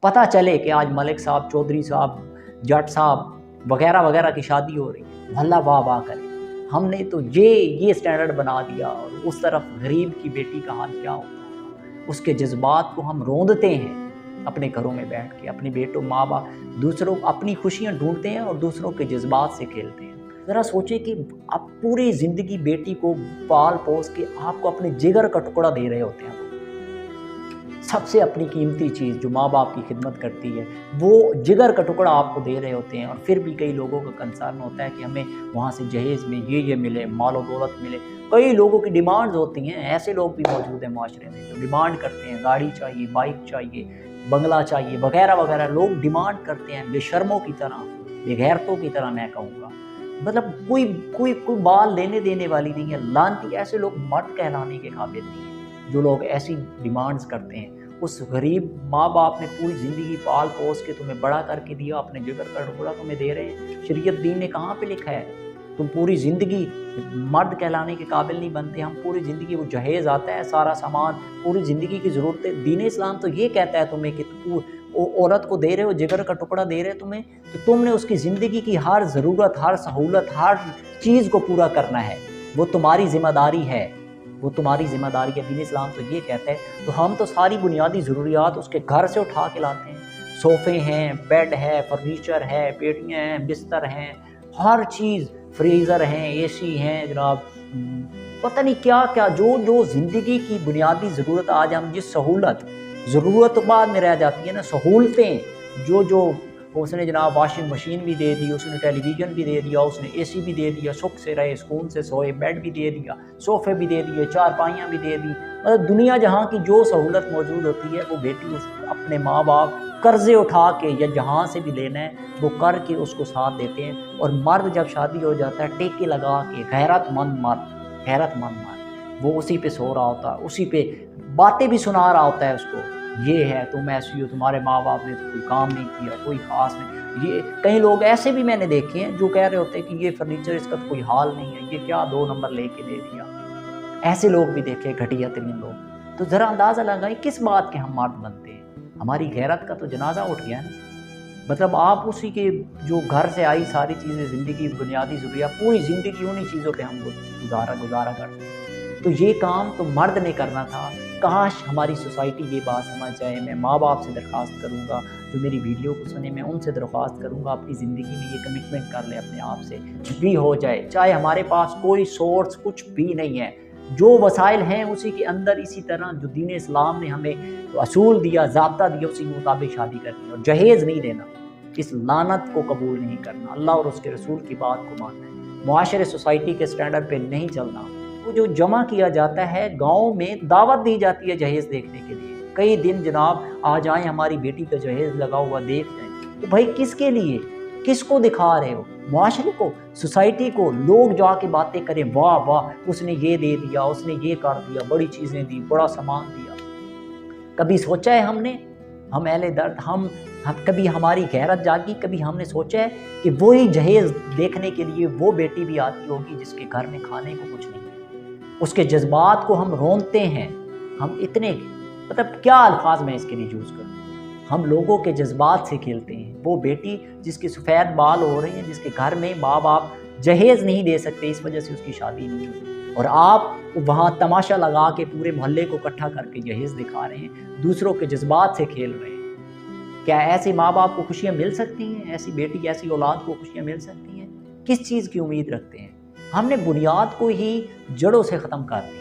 पता चले कि आज मलिक साहब, चौधरी साहब, जट साहब वगैरह वगैरह की शादी हो रही है, मोहल्ला वाह वाह करे। हमने तो ये स्टैंडर्ड बना दिया, और उस तरफ गरीब की बेटी का हाल क्या होता है, उसके जज्बात को हम रोंदते हैं अपने घरों में बैठ के, अपने बेटों माँ बाप दूसरों अपनी खुशियाँ ढूंढते हैं और दूसरों के जज्बात से खेलते हैं। ज़रा सोचें कि आप पूरी ज़िंदगी बेटी को पाल पोस के आपको अपने जिगर का टुकड़ा दे रहे होते हैं, सबसे अपनी कीमती चीज़ जो माँ बाप की खिदमत करती है वो जिगर का टुकड़ा आपको दे रहे होते हैं, और फिर भी कई लोगों का कंसर्न होता है कि हमें वहाँ से जहेज़ में ये मिले, मालो दौलत मिले। कई लोगों की डिमांड्स होती हैं, ऐसे लोग भी मौजूद हैं माशरे में जो डिमांड करते हैं, गाड़ी चाहिए, बाइक चाहिए, बंगला चाहिए वगैरह वगैरह। लोग डिमांड करते हैं बेशर्मों की तरह, बेगैरतों की तरह मैं कहूँगा। मतलब कोई बाल लेने देने वाली नहीं है। लानती ऐसे लोग मर्द कहलाने के काबिल नहीं है जो लोग ऐसी डिमांड्स करते हैं। उस गरीब माँ बाप ने पूरी ज़िंदगी पाल पोस के तुम्हें बड़ा करके दिया, अपने जिगर का टुकड़ा तुम्हें दे रहे हैं। शरीयत दीन ने कहाँ पे लिखा है तुम पूरी ज़िंदगी मर्द कहलाने के काबिल नहीं बनते। हम पूरी ज़िंदगी, वो जहेज़ आता है, सारा सामान, पूरी ज़िंदगी की ज़रूरतें, दीन इस्लाम तो ये कहता है तुम्हें कि औरत को दे रहे हो, जिगर का टुकड़ा दे रहे हो तुम्हें, तो तुमने उसकी ज़िंदगी की हर ज़रूरत, हर सहूलत, हर चीज़ को पूरा करना है। वो तुम्हारी ज़िम्मेदारी है, वो तुम्हारी ज़िम्मेदारी है। दीन इस्लाम तो ये कहता है। तो हम तो सारी बुनियादी ज़रूरियात उसके घर से उठा के लाते हैं। सोफ़े हैं, बेड है, फर्नीचर है, पेटियाँ हैं, बिस्तर हैं, हर चीज़, फ्रीज़र हैं, एसी हैं जनाब, पता नहीं क्या क्या, जो ज़िंदगी की बुनियादी ज़रूरत आज हम जिस ज़रूरत बाद में रह जाती है ना, सहूलतें जो उसने जनाब वाशिंग मशीन भी दे दी, उसने टेलीविज़न भी दे दिया, उसने एसी भी दे दिया, सुख से रहे, सुकून से सोए, बेड भी दे दिया, सोफ़े भी दे दिए, चारपाइयाँ भी दे दी। मतलब दुनिया जहाँ की जो सहूलत मौजूद होती है वो बेटी उस अपने माँ बाप कर्ज़े उठा के या जहाँ से भी लेना है वो कर के उसको साथ देते हैं। और मर्द जब शादी हो जाता है टेके लगा के, गैरतमंद मर्द, वो उसी पे सो रहा होता है, उसी पे बातें भी सुना रहा होता है उसको, ये है तुम ऐसी हो, तुम्हारे माँ बाप ने तो कोई काम नहीं किया, कोई ख़ास नहीं। ये कई लोग ऐसे भी मैंने देखे हैं जो कह रहे होते हैं कि ये फर्नीचर इसका तो कोई हाल नहीं है, ये क्या 2 नंबर लेके दे दिया। ऐसे लोग भी देखे, घटिया तरीन लोग। तो ज़रा अंदाज़ा लगाएं किस बात के हम मर्द बनते हैं। हमारी गैरत का तो जनाजा उठ गया ना। मतलब आप उसी के जो घर से आई सारी चीज़ें, ज़िंदगी बुनियादी ज़रूरियात, पूरी ज़िंदगी उन्हीं चीज़ों पे हम गुजारा करते हैं। तो ये काम तो मर्द ने करना था। काश हमारी सोसाइटी ये बात समझ जाए। मैं माँ बाप से दरख्वास्त करूँगा, जो मेरी वीडियो को सुने, मैं उनसे दरख्वास्त करूँगा अपनी ज़िंदगी में ये कमिटमेंट कर लें अपने आप से, भी हो जाए, चाहे हमारे पास कोई सोर्स कुछ भी नहीं है, जो वसाइल हैं उसी के अंदर, इसी तरह जो दीन इस्लाम ने हमें असूल दिया, ज़ाब्ता दिया, उसी के मुताबिक शादी करनी है। और जहेज़ नहीं देना, इस लानत को कबूल नहीं करना, अल्लाह और उसके रसूल की बात को मानना है, मुआशरे सोसाइटी के स्टैंडर्ड पे नहीं चलना। वो जो जमा किया जाता है, गांव में दावत दी जाती है जहेज़ देखने के लिए, कई दिन जनाब आ जाएं, हमारी बेटी का जहेज़ लगा हुआ देख जाएं। तो भाई किसके लिए, किसको दिखा रहे हो? मुआशरे को, सोसाइटी को? लोग जाके बातें करें, वाह वाह उसने ये दे दिया, उसने ये कर दिया, बड़ी चीज़ें दी, बड़ा सामान दिया। कभी सोचा है हमने, हम अहले दर्द, हम कभी हमारी गैरत जागी? कभी हमने सोचा है कि वही जहेज़ देखने के लिए वो बेटी भी आती होगी जिसके घर में खाने को कुछ नहीं है? उसके जज्बात को हम रोनते हैं। हम इतने, मतलब क्या अल्फाज मैं इसके लिए यूज़ करूँ, हम लोगों के जज्बात से खेलते हैं। वो बेटी जिसके सफ़ेद बाल हो रहे हैं, जिसके घर में माँ बाप जहेज़ नहीं दे सकते, इस वजह से उसकी शादी नहीं हुई, और आप वहाँ तमाशा लगा के पूरे मोहल्ले को इकट्ठा करके जहेज़ दिखा रहे हैं, दूसरों के जज्बात से खेल रहे हैं। क्या ऐसे माँ बाप को खुशियाँ मिल सकती हैं? ऐसी बेटी, ऐसी औलाद को खुशियाँ मिल सकती हैं? किस चीज़ की उम्मीद रखते हैं? हमने बुनियाद को ही जड़ों से ख़त्म कर दिया।